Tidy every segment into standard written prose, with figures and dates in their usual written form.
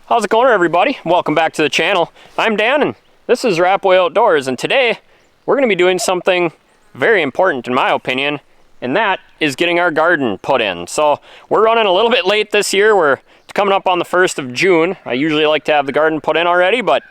How's it going, everybody? Welcome back to the channel. I'm Dan and this is Rapway Outdoors, and today we're going to be doing something very important in my opinion, and that is getting our garden put in. So we're running a little bit late this year. We're coming up on the 1st of June. I usually like to have the garden put in already, but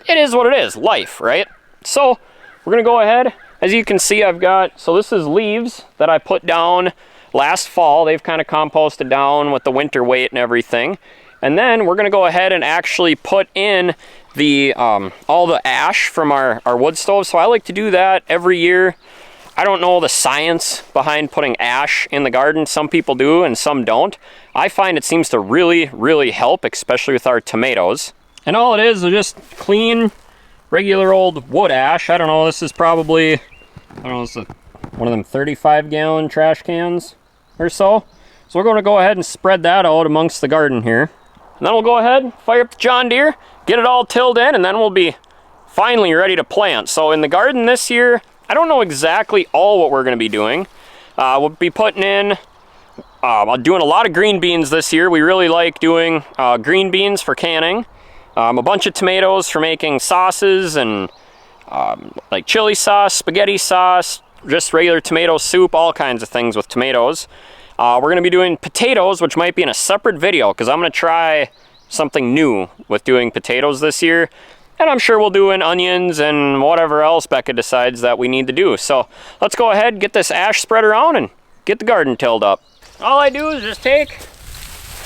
it is what it is, life, right? So we're going to go ahead. As you can see, I've got, so this is leaves that I put down last fall. They've kind of composted down with the winter weight and everything. And then we're going to go ahead and actually put in the all the ash from our wood stove. So I like to do that every year. I don't know the science behind putting ash in the garden. Some people do and some don't. I find it seems to really help, especially with our tomatoes. And all it is just clean, regular old wood ash. I don't know, this is probably, this is one of them 35-gallon trash cans or so. So we're going to go ahead and spread that out amongst the garden here. And then we'll go ahead, fire up the John Deere, get it all tilled in, and then we'll be finally ready to plant. So in the garden this year, I don't know exactly all what we're going to be doing. We'll be putting in, doing a lot of green beans this year. We really like doing green beans for canning. A bunch of tomatoes for making sauces and like chili sauce, spaghetti sauce, just regular tomato soup, all kinds of things with tomatoes. We're going to be doing potatoes, which might be in a separate video because I'm going to try something new with doing potatoes this year. And I'm sure we'll do in onions and whatever else Becca decides that we need to do. So let's go ahead, get this ash spread around and get the garden tilled up. All I do is just take,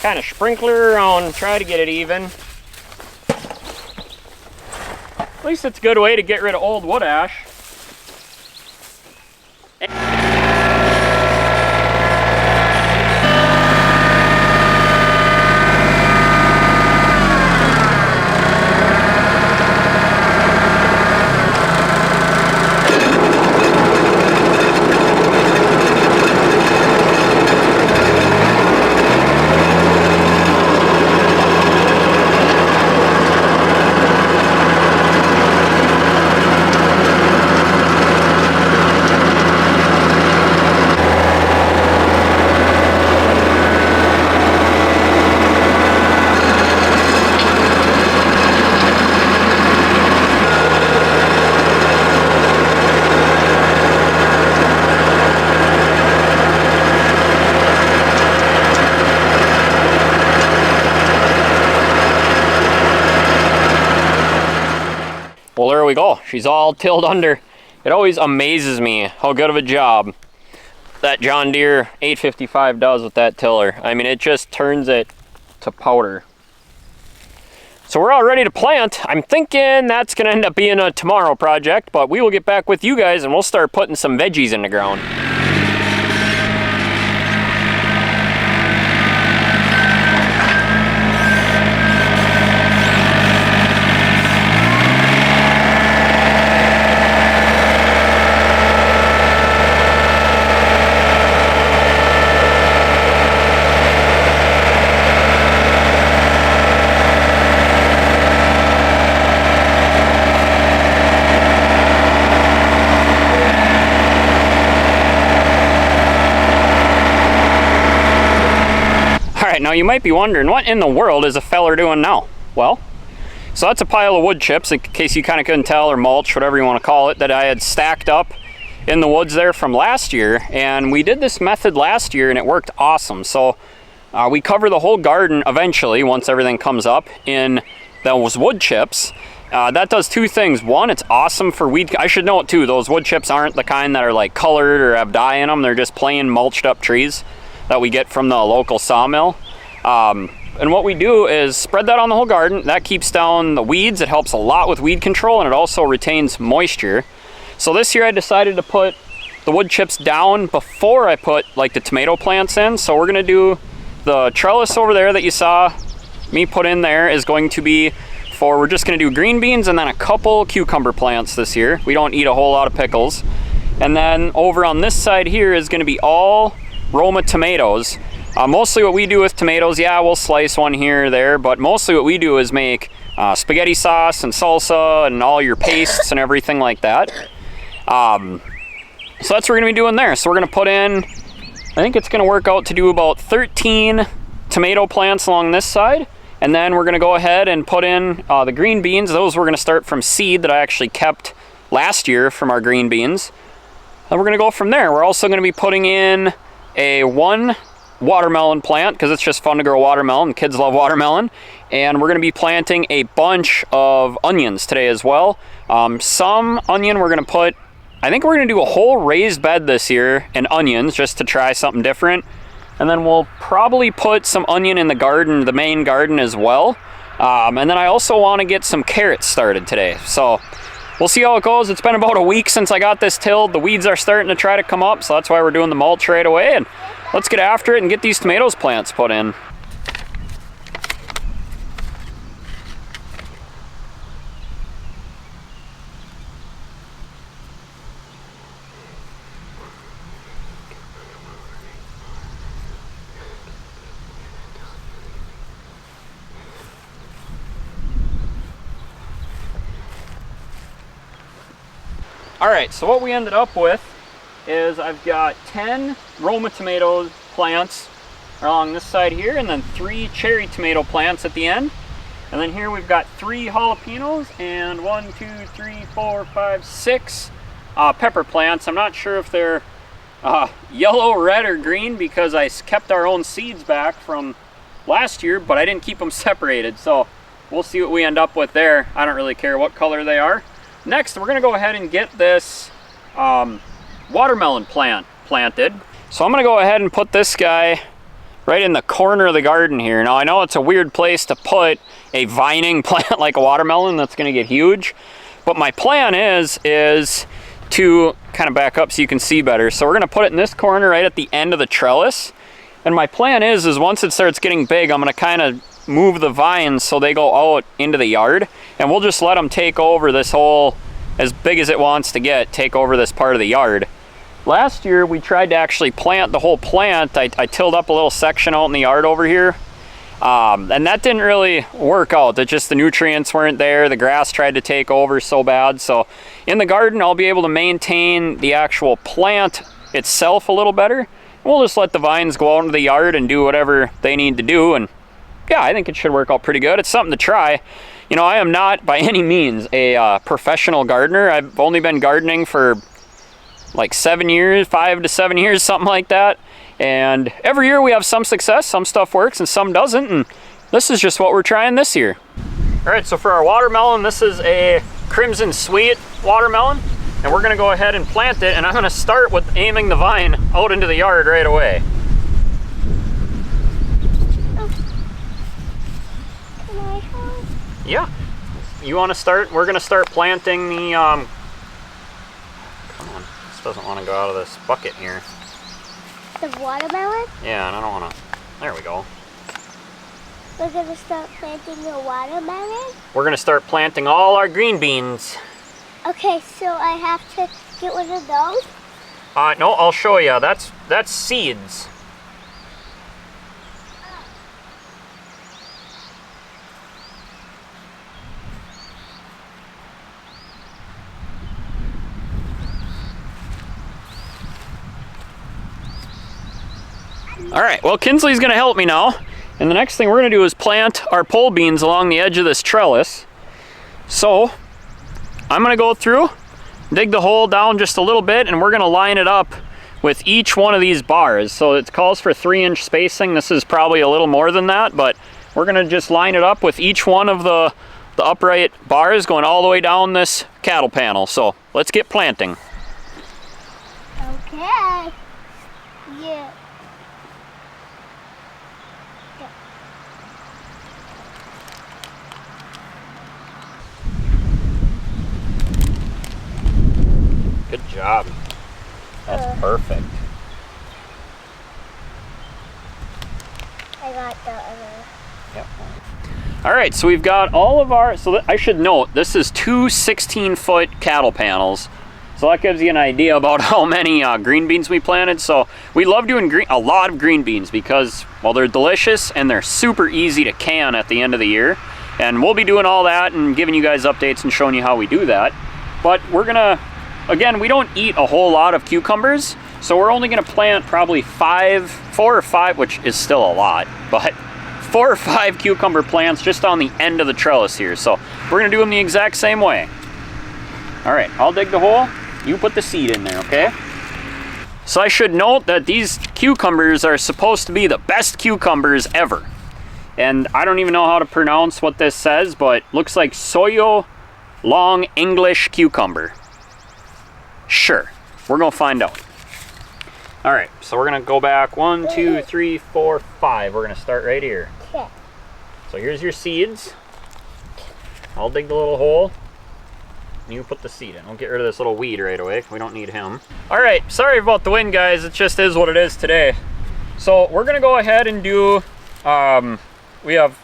kind of sprinkler around, try to get it even. At least it's a good way to get rid of old wood ash. Well, there we go. She's all tilled under. It always amazes me how good of a job that John Deere 855 does with that tiller. I mean, it just turns it to powder. So we're all ready to plant. I'm thinking that's going to end up being a tomorrow project, but we will get back with you guys and we'll start putting some veggies in the ground. Now you might be wondering, what in the world is a feller doing now? Well, so that's a pile of wood chips, in case you kind of couldn't tell, or mulch, whatever you want to call it, that I had stacked up in the woods there from last year. And we did this method last year and it worked awesome. So we cover the whole garden eventually, once everything comes up, in those wood chips. That does two things. One, it's awesome for weed. I should know it too, those wood chips aren't the kind that are like colored or have dye in them. They're just plain mulched up trees that we get from the local sawmill. And what we do is spread that on the whole garden. That keeps down the weeds. It helps a lot with weed control, and it also retains moisture. So this year I decided to put the wood chips down before I put like the tomato plants in. So we're going to do the trellis over there that you saw me put in there is going to be for, we're just going to do green beans and then a couple cucumber plants this year. We don't eat a whole lot of pickles. And then over on this side here is going to be all Roma tomatoes. Mostly what we do with tomatoes, yeah, we'll slice one here or there, but mostly what we do is make spaghetti sauce and salsa and all your pastes and everything like that. So that's what we're going to be doing there. So we're going to put in, I think it's going to work out to do about 13 tomato plants along this side, And then we're gonna go ahead and put in the green beans. Those we're gonna start from seed that I actually kept last year from our green beans. And we're gonna go from there. We're also gonna be putting in one watermelon plant because it's just fun to grow watermelon. Kids love watermelon. And we're gonna be planting a bunch of onions today as well. Some onion we're gonna put, I think we're gonna do a whole raised bed this year in onions just to try something different. And then we'll probably put some onion in the garden, the main garden as well. And then I also want to get some carrots started today. So we'll see how it goes. It's been about a week since I got this tilled. The weeds are starting to try to come up, so that's why we're doing the mulch right away. And let's get after it and get these tomatoes plants put in. All right, so what we ended up with is I've got 10 Roma tomato plants along this side here, and then 3 cherry tomato plants at the end. And then here we've got 3 jalapenos and 1, 2, 3, 4, 5, 6 pepper plants. I'm not sure if they're yellow, red, or green because I kept our own seeds back from last year, but I didn't keep them separated. So we'll see what we end up with there. I don't really care what color they are. Next, we're gonna go ahead and get this watermelon plant planted. So I'm gonna go ahead and put this guy right in the corner of the garden here. Now I know it's a weird place to put a vining plant like a watermelon that's gonna get huge, but my plan is to kind of back up so you can see better. So we're gonna put it in this corner right at the end of the trellis. And my plan is once it starts getting big, I'm gonna kind of move the vines so they go out into the yard, and we'll just let them take over this whole, as big as it wants to get, take over this part of the yard. Last year we tried to actually plant the whole plant. I tilled up a little section out in the yard over here, and that didn't really work out. That just the nutrients weren't there. The grass tried to take over so bad. So in the garden I'll be able to maintain the actual plant itself a little better. We'll just let the vines go out into the yard and do whatever they need to do, and yeah, I think it should work out pretty good. It's something to try. You know, I am not by any means a professional gardener. I've only been gardening for like 7 years, 5 to 7 years, something like that. And every year we have some success, some stuff works and some doesn't. And this is just what we're trying this year. All right, so for our watermelon, this is a Crimson Sweet watermelon. And we're gonna go ahead and plant it. And I'm gonna start with aiming the vine out into the yard right away. Yeah. You want to start? We're going to start planting the, come on, this doesn't want to go out of this bucket here. The watermelon? Yeah, and I don't want to, there we go. We're going to start planting the watermelon? We're going to start planting all our green beans. Okay, so I have to get one of those? No, I'll show you. That's seeds. All right, well, Kinsley's gonna help me now. And the next thing we're gonna do is plant our pole beans along the edge of this trellis. So I'm gonna go through, dig the hole down just a little bit, and we're gonna line it up with each one of these bars. So it calls for 3-inch spacing. This is probably a little more than that, but we're gonna just line it up with each one of the upright bars going all the way down this cattle panel. So let's get planting. Okay. Yeah. Good job. That's perfect. I got the other. Yep. All right, so we've got all of our, I should note, this is 2 16-foot cattle panels. So that gives you an idea about how many green beans we planted. So we love doing a lot of green beans because, well, they're delicious and they're super easy to can at the end of the year. And we'll be doing all that and giving you guys updates and showing you how we do that. But we're gonna, again, we don't eat a whole lot of cucumbers, so we're only gonna plant probably 4 or 5, which is still a lot, but 4 or 5 cucumber plants just on the end of the trellis here. So we're gonna do them the exact same way. All right, I'll dig the hole. You put the seed in there, okay? So I should note that these cucumbers are supposed to be the best cucumbers ever. And I don't even know how to pronounce what this says, but looks like Soyo Long English cucumber. Sure, we're gonna find out. All right, so we're gonna go back 1, 2, 3, 4, 5. We're gonna start right here. Okay. So here's your seeds. I'll dig the little hole. And you put the seed in. We'll get rid of this little weed right away. We don't need him. All right, sorry about the wind, guys. It just is what it is today. So we're gonna go ahead and do, we have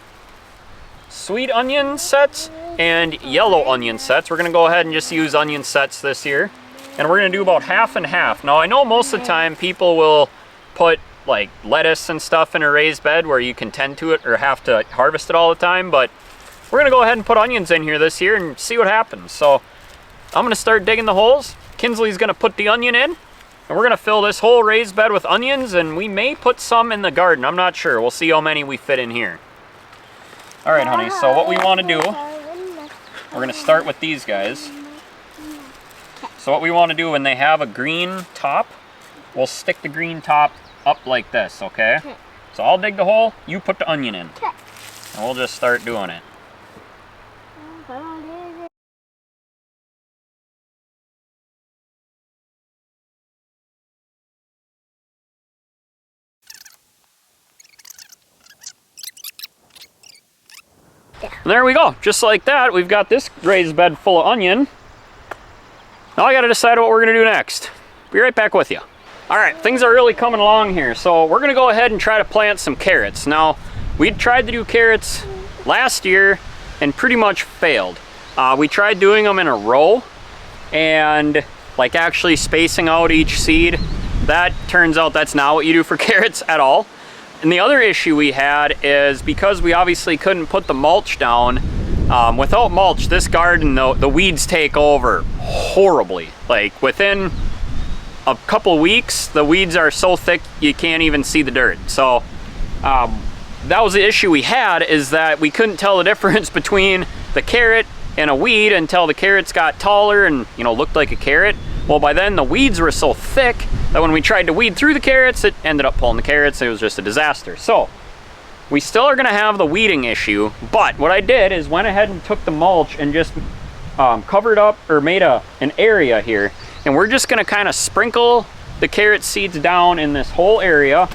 sweet onion sets and yellow onion sets. We're gonna go ahead and just use onion sets this year. And we're gonna do about half and half. Now I know most of the time people will put like lettuce and stuff in a raised bed where you can tend to it or have to harvest it all the time, but we're gonna go ahead and put onions in here this year and see what happens. So I'm gonna start digging the holes. Kinsley's gonna put the onion in, and we're gonna fill this whole raised bed with onions, and we may put some in the garden. I'm not sure. We'll see how many we fit in here. All right, honey, so what we wanna do, we're gonna start with these guys. So what we wanna do when they have a green top, we'll stick the green top up like this, okay? So I'll dig the hole, you put the onion in. And we'll just start doing it. And there we go, just like that, we've got this raised bed full of onion. Now I gotta decide what we're gonna do next. Be right back with you. All right, things are really coming along here. So we're gonna go ahead and try to plant some carrots. Now, we tried to do carrots last year and pretty much failed. We tried doing them in a row and like actually spacing out each seed. That turns out that's not what you do for carrots at all. And the other issue we had is because we obviously couldn't put the mulch down, without mulch, this garden, the weeds take over horribly. Like within a couple weeks, the weeds are so thick you can't even see the dirt. So that was the issue we had, is that we couldn't tell the difference between the carrot and a weed until the carrots got taller and, you know, looked like a carrot. Well, by then the weeds were so thick that when we tried to weed through the carrots, it ended up pulling the carrots. It was just a disaster. So we still are gonna have the weeding issue, but what I did is went ahead and took the mulch and just covered up or made an area here. And we're just gonna kind of sprinkle the carrot seeds down in this whole area.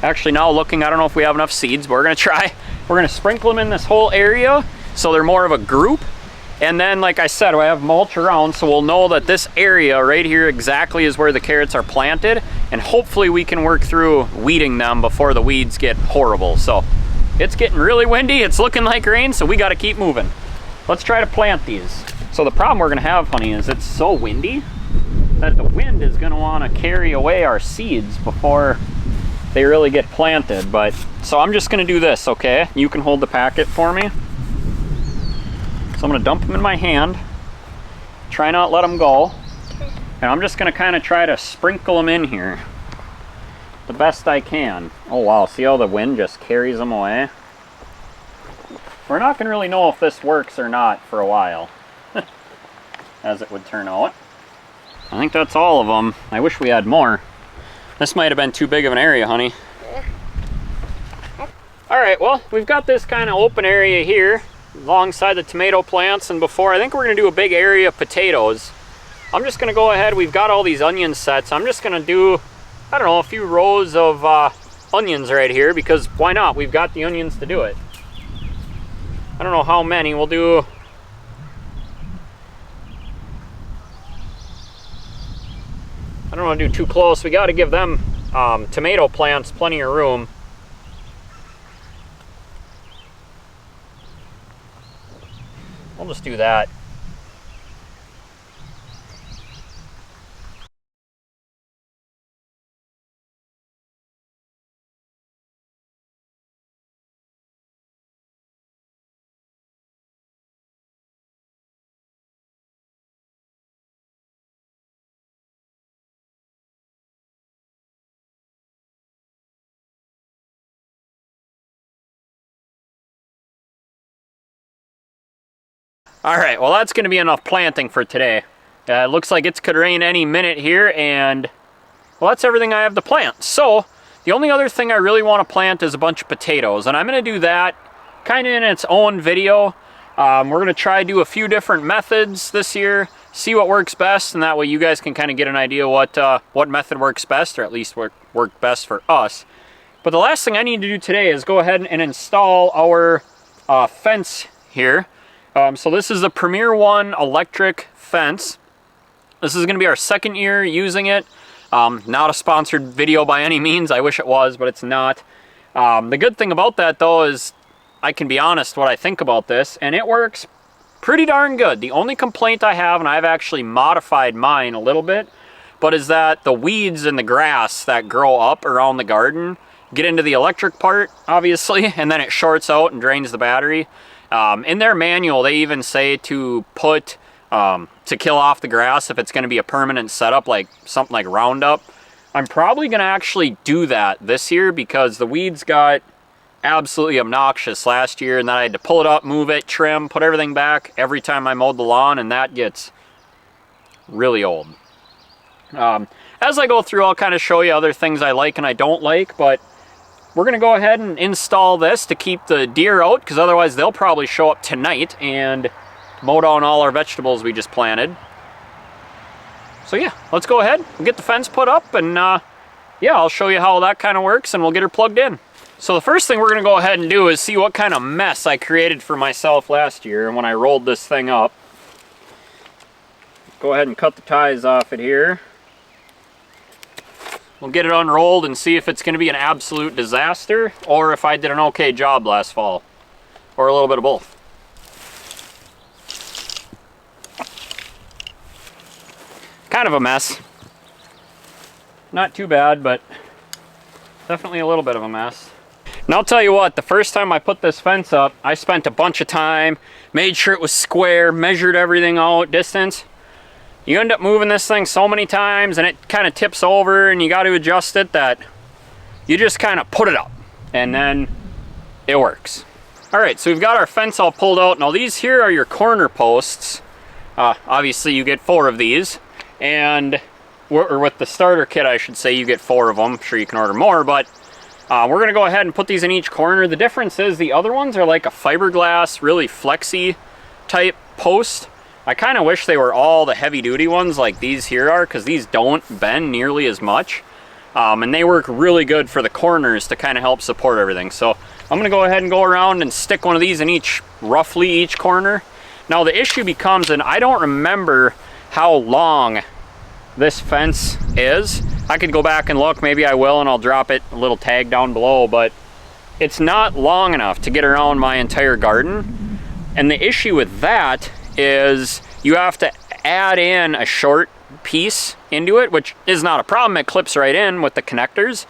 Actually, now looking, I don't know if we have enough seeds, but we're gonna try. We're gonna sprinkle them in this whole area so they're more of a group. And then, like I said, I have mulch around, so we'll know that this area right here exactly is where the carrots are planted. And hopefully we can work through weeding them before the weeds get horrible. So it's getting really windy. It's looking like rain, so we gotta keep moving. Let's try to plant these. So the problem we're gonna have, honey, is it's so windy that the wind is gonna wanna carry away our seeds before they really get planted. But so I'm just gonna do this, okay? You can hold the packet for me. So I'm gonna dump them in my hand, try not let them go, and I'm just gonna kind of try to sprinkle them in here the best I can. Oh wow, see how the wind just carries them away? We're not gonna really know if this works or not for a while, as it would turn out. I think that's all of them. I wish we had more. This might have been too big of an area, honey. All right, well, we've got this kind of open area here alongside the tomato plants, and before, I think we're gonna do a big area of potatoes. I'm just gonna go ahead, we've got all these onion sets. I'm just gonna do, I don't know, a few rows of onions right here, because why not? We've got the onions to do it. I don't know how many, we'll do, I don't want to do too close. We gotta give them tomato plants plenty of room. We'll just do that. All right, well that's gonna be enough planting for today. It looks like it could rain any minute here, and well, that's everything I have to plant. So the only other thing I really want to plant is a bunch of potatoes, and I'm gonna do that kind of in its own video. We're gonna try to do a few different methods this year, see what works best, and that way you guys can kind of get an idea what method works best, or at least what worked best for us. But the last thing I need to do today is go ahead and install our fence here. So this is the Premier One electric fence. This is going to be our second year using it. Not a sponsored video by any means. I wish it was, but it's not. The good thing about that though is I can be honest what I think about this, and it works pretty darn good. The only complaint I have, and I've actually modified mine a little bit, but is that the weeds and the grass that grow up around the garden get into the electric part, obviously, and then it shorts out and drains the battery. In their manual, they even say to put, to kill off the grass if it's going to be a permanent setup, like something like Roundup. I'm probably going to actually do that this year because the weeds got absolutely obnoxious last year, and then I had to pull it up, move it, trim, put everything back every time I mowed the lawn, and that gets really old. As I go through, I'll kind of show you other things I like and I don't like, but we're going to go ahead and install this to keep the deer out, because otherwise they'll probably show up tonight and mow down all our vegetables we just planted. So yeah, let's go ahead and get the fence put up, and yeah, I'll show you how that kind of works, and we'll get her plugged in. So the first thing we're going to go ahead and do is see what kind of mess I created for myself last year when I rolled this thing up. Go ahead and cut the ties off it here. We'll get it unrolled and see if it's going to be an absolute disaster, or if I did an okay job last fall, or a little bit of both. Kind of a mess. Not too bad, but definitely a little bit of a mess. And I'll tell you what, the first time I put this fence up, I spent a bunch of time, made sure it was square, measured everything out, distance. You end up moving this thing so many times and it kind of tips over and you got to adjust it, that you just kind of put it up and then it works. All right, so we've got our fence all pulled out. Now these here are your corner posts. Obviously you get 4 of these, and or with the starter kit I should say you get 4 of them. I'm sure you can order more, but we're gonna go ahead and put these in each corner. The difference is the other ones are like a fiberglass, really flexy type post. I kind of wish they were all the heavy duty ones like these here are, because these don't bend nearly as much. And they work really good for the corners to kind of help support everything. So I'm gonna go ahead and go around and stick one of these in roughly each corner. Now the issue becomes, and I don't remember how long this fence is. I could go back and look, maybe I will, and I'll drop it a little tag down below, but it's not long enough to get around my entire garden. And the issue with that is you have to add in a short piece into it, which is not a problem. It clips right in with the connectors.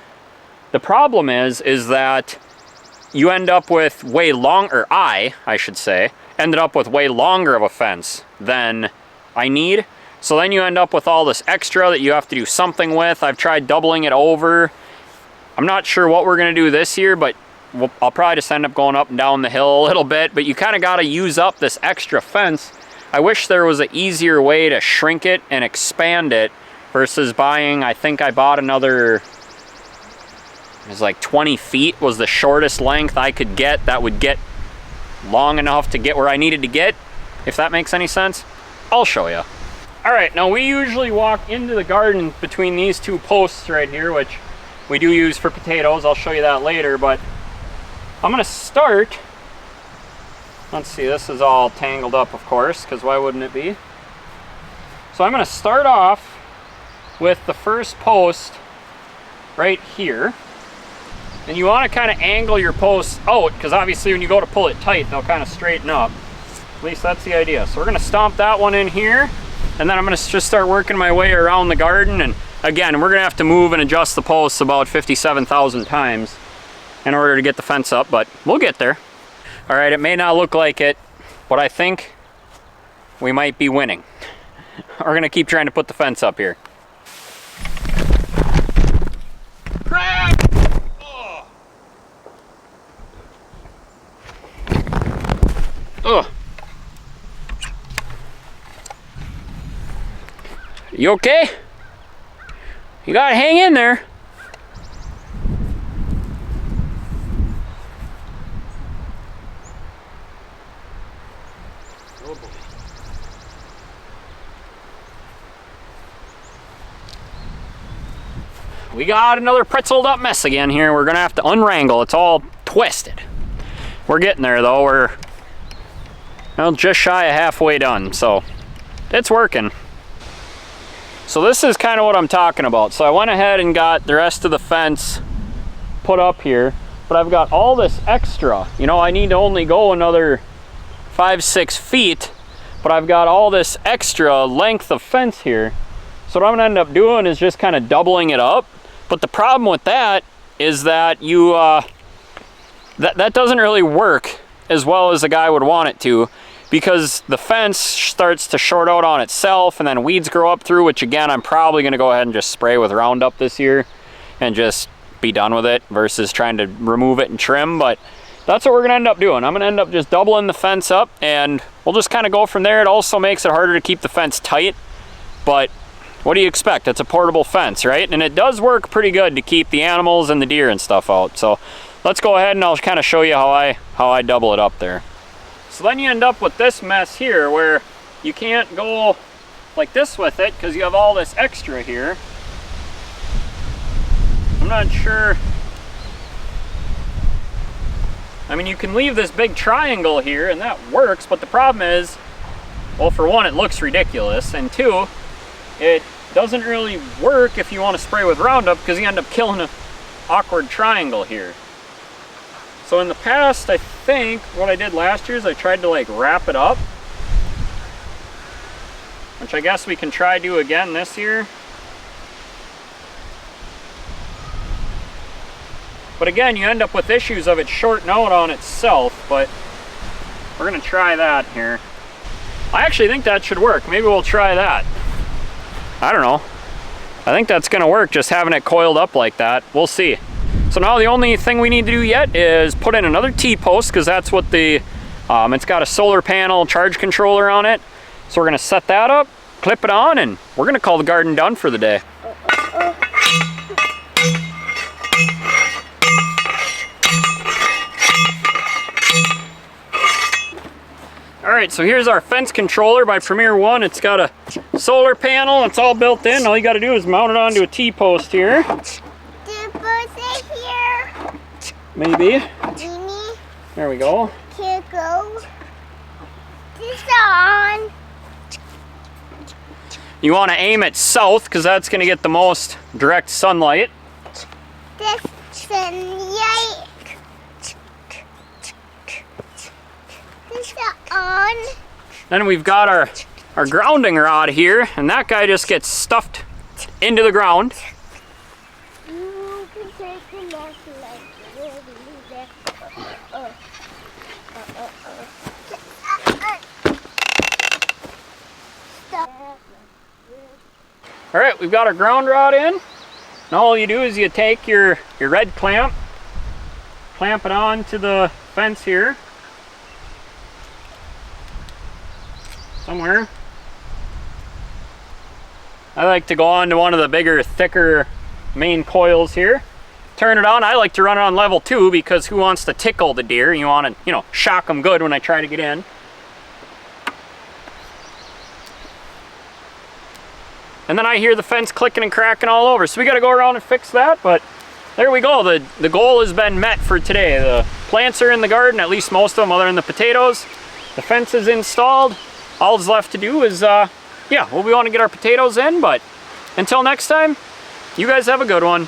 The problem is that you end up with way longer, I should say, ended up with way longer of a fence than I need. So then you end up with all this extra that you have to do something with. I've tried doubling it over. I'm not sure what we're gonna do this year, but I'll probably just end up going up and down the hill a little bit, but you kind of got to use up this extra fence. I wish there was an easier way to shrink it and expand it versus buying, I think I bought another, it was like 20 feet was the shortest length I could get that would get long enough to get where I needed to get, if that makes any sense. I'll show you. All right, now we usually walk into the garden between these 2 posts right here, which we do use for potatoes. I'll show you that later, but I'm gonna start, let's see, this is all tangled up of course, because why wouldn't it be? So I'm gonna start off with the first post right here. And you wanna kind of angle your posts out, because obviously when you go to pull it tight, they'll kind of straighten up. At least that's the idea. So we're gonna stomp that one in here, and then I'm gonna just start working my way around the garden. And again, we're gonna have to move and adjust the posts about 57,000 times in order to get the fence up, but we'll get there. All right, it may not look like it, but I think we might be winning. We're gonna keep trying to put the fence up here. Crap! Oh. Ugh. You okay? You gotta hang in there. Oh boy. We got another pretzeled up mess again here. We're gonna have to unwrangle. It's all twisted. We're getting there though. We're just shy of halfway done, so it's working. So this is kind of what I'm talking about. So I went ahead and got the rest of the fence put up here, but I've got all this extra. You know, I need to only go another 5-6 feet, but I've got all this extra length of fence here. So what I'm gonna end up doing is just kind of doubling it up. But the problem with that is that you that doesn't really work as well as a guy would want it to, because the fence starts to short out on itself and then weeds grow up through, which again, I'm probably gonna go ahead and just spray with Roundup this year and just be done with it versus trying to remove it and trim. But that's what we're gonna end up doing. I'm gonna end up just doubling the fence up and we'll just kind of go from there. It also makes it harder to keep the fence tight, but what do you expect? It's a portable fence, right? And it does work pretty good to keep the animals and the deer and stuff out. So let's go ahead and I'll kind of show you how I double it up there. So then you end up with this mess here where you can't go like this with it because you have all this extra here. I'm not sure. I mean, you can leave this big triangle here and that works, but the problem is, well, for one, it looks ridiculous, and two, it doesn't really work if you want to spray with Roundup because you end up killing an awkward triangle here. So in the past, I think what I did last year is I tried to like wrap it up, which I guess we can try do again this year. But again, you end up with issues of it shorting out on itself, but we're gonna try that here. I actually think that should work. Maybe we'll try that. I don't know. I think that's gonna work, just having it coiled up like that. We'll see. So now the only thing we need to do yet is put in another T-post, because that's what the, it's got a solar panel charge controller on it. So we're gonna set that up, clip it on, and we're gonna call the garden done for the day. All right, so here's our fence controller by Premier One. It's got a solar panel, it's all built in. All you gotta do is mount it onto a T-post here. T-post here. Maybe. Mimi. There we go. Here go. This on. You wanna aim it south, because that's gonna get the most direct sunlight. This sunlight. This on. Then we've got our grounding rod here, and that guy just gets stuffed into the ground. You can take the left leg. All right, we've got our ground rod in. Now all you do is you take your red clamp, clamp it on to the fence here. Somewhere. I like to go on to one of the bigger, thicker main coils here. Turn it on. I like to run it on level 2 because who wants to tickle the deer? You want to, you know, shock them good when I try to get in. And then I hear the fence clicking and cracking all over. So we got to go around and fix that, but there we go. The goal has been met for today. The plants are in the garden, at least most of them other than the potatoes. The fence is installed. All that's left to do is, yeah, well, we want to get our potatoes in, but until next time, you guys have a good one.